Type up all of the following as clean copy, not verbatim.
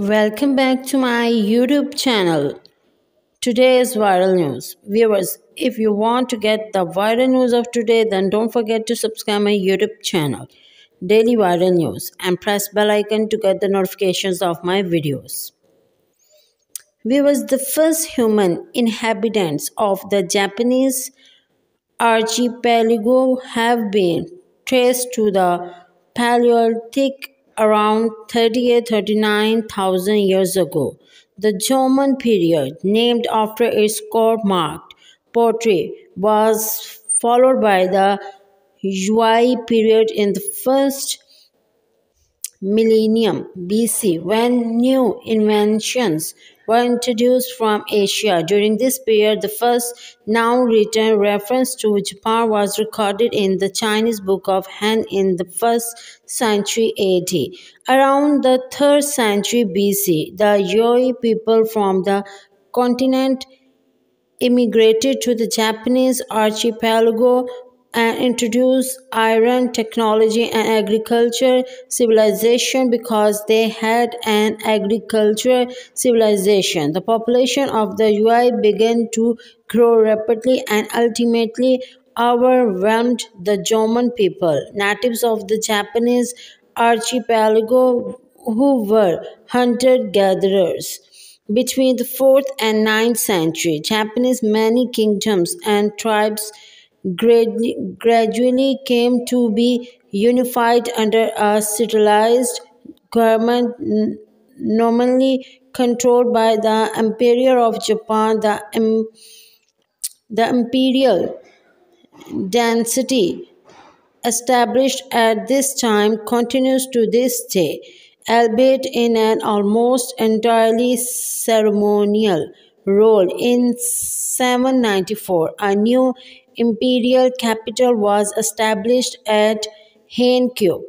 Welcome back to my YouTube channel. Today's viral news. Viewers, if you want to get the viral news of today, then don't forget to subscribe my YouTube channel, Daily Viral News, and press bell icon to get the notifications of my videos. Viewers, the first human inhabitants of the Japanese archipelago have been traced to the Paleolithic around 38,000–39,000 years ago. The Jomon period, named after its core-marked pottery, was followed by the Yue period in the first millennium BC, when new inventions were introduced from Asia. During this period, the first now written reference to Japan was recorded in the Chinese Book of Han in the 1st century AD. Around the 3rd century BC, the Yue people from the continent immigrated to the Japanese archipelago and introduced iron technology and agriculture civilization. Because they had an agricultural civilization, the population of the Yue began to grow rapidly and ultimately overwhelmed the Jomon people, natives of the Japanese archipelago who were hunter-gatherers. Between the 4th and 9th century, Japanese many kingdoms and tribes gradually came to be unified under a centralized government nominally controlled by the Emperor of Japan. The imperial dynasty established at this time continues to this day, albeit in an almost entirely ceremonial role. In 794, a new imperial capital was established at Heian-kyo,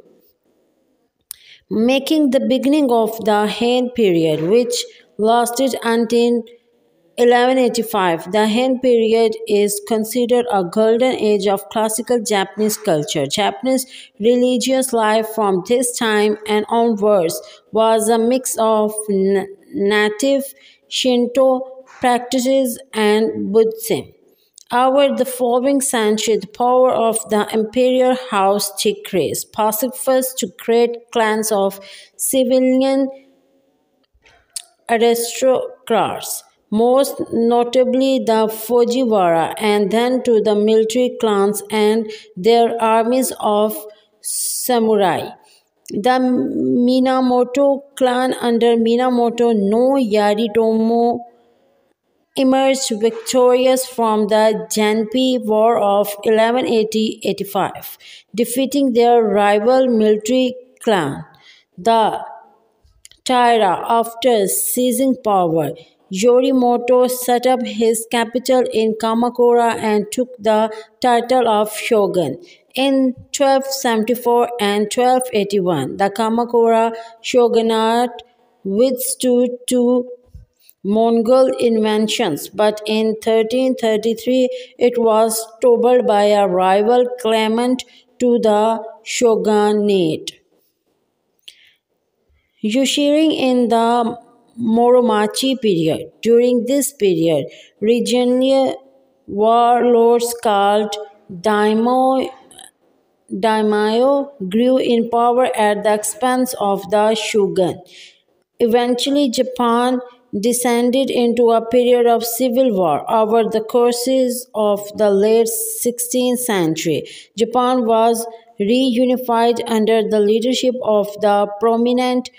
making the beginning of the Han period, which lasted until 1185. The Han period is considered a golden age of classical Japanese culture. Japanese religious life from this time and onwards was a mix of native Shinto practices and Buddhism. Over the following century, the power of the imperial house decreased, passing first to great clans of civilian aristocrats, most notably the Fujiwara, and then to the military clans and their armies of samurai. The Minamoto clan under Minamoto no Yoritomo emerged victorious from the Genpei War of 1180–85, defeating their rival military clan, the Taira. After seizing power, Yoritomo set up his capital in Kamakura and took the title of shogun. In 1274 and 1281, the Kamakura shogunate withstood two Mongol invasions, but in 1333 it was toppled by a rival claimant to the shogunate. Ushering in the Muromachi period. During this period, regional warlords called daimyo grew in power at the expense of the shogun. Eventually, Japan descended into a period of civil war. Over the courses of the late 16th century, Japan was reunified under the leadership of the prominent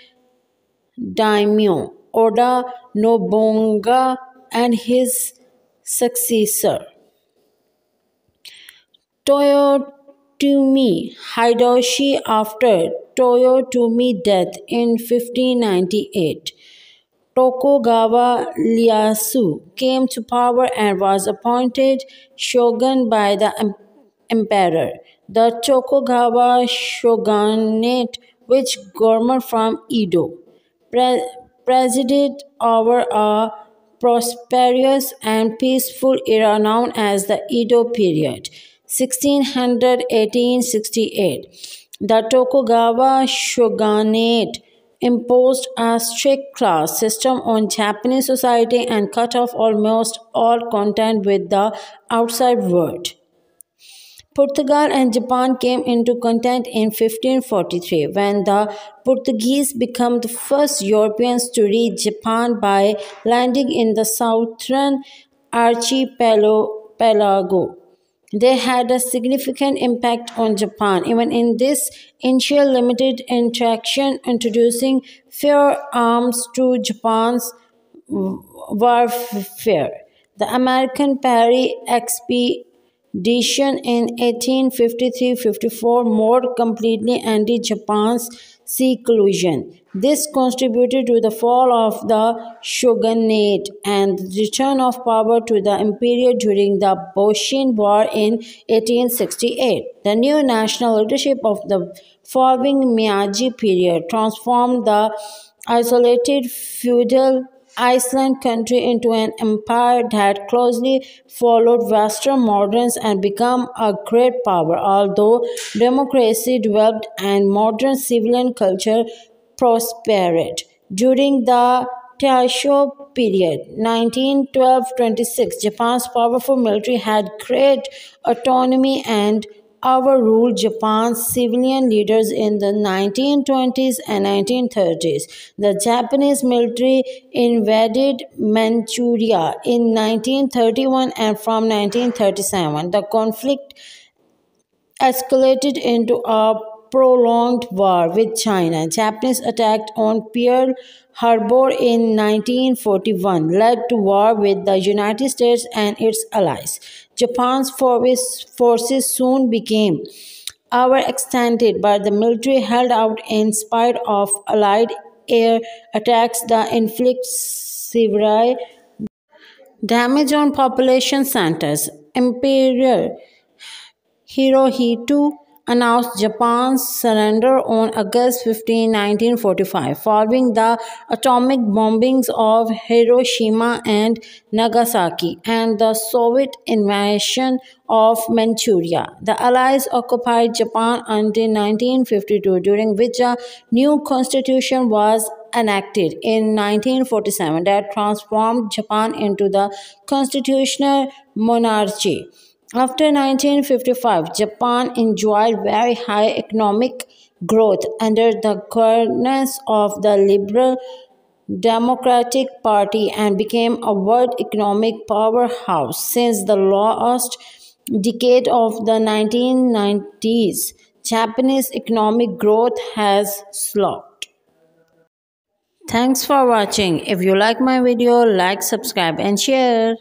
daimyo Oda Nobunaga and his successor Toyotomi Hideyoshi. After Toyotomi's death in 1598, Tokugawa Ieyasu came to power and was appointed shogun by the emperor. The Tokugawa shogunate, which governed from Edo, presided over a prosperous and peaceful era known as the Edo period, 1600–1868. The Tokugawa shogunate imposed a strict class system on Japanese society and cut off almost all contact with the outside world. Portugal and Japan came into contact in 1543 when the Portuguese became the first Europeans to reach Japan by landing in the southern archipelago. They had a significant impact on Japan, even in this initial limited interaction, introducing firearms to Japan's warfare. The American Perry expedition in 1853-54 more completely ended Japan's seclusion. This contributed to the fall of the shogunate and the return of power to the imperium during the Boshin War in 1868. The new national leadership of the following Meiji period transformed the isolated feudal Iceland country into an empire that closely followed Western moderns and became a great power. Although democracy developed and modern civilian culture prospered during the Taisho period, 1912-26, Japan's powerful military had great autonomy and overruled Japan's civilian leaders in the 1920s and 1930s. The Japanese military invaded Manchuria in 1931 and from 1937. The conflict escalated into a prolonged war with China. Japanese attacked on Pearl Harbor in 1941 led to war with the United States and its allies. Japan's forces soon became overextended, but the military held out in spite of Allied air attacks that inflicted severe damage on population centers. Emperor Hirohito announced Japan's surrender on August 15, 1945, following the atomic bombings of Hiroshima and Nagasaki and the Soviet invasion of Manchuria. The Allies occupied Japan until 1952, during which a new constitution was enacted in 1947 that transformed Japan into the constitutional monarchy. After 1955, Japan enjoyed very high economic growth under the governance of the Liberal Democratic Party and became a world economic powerhouse. Since the last decade of the 1990s, Japanese economic growth has slowed. Thanks for watching. If you like my video, like, subscribe and share.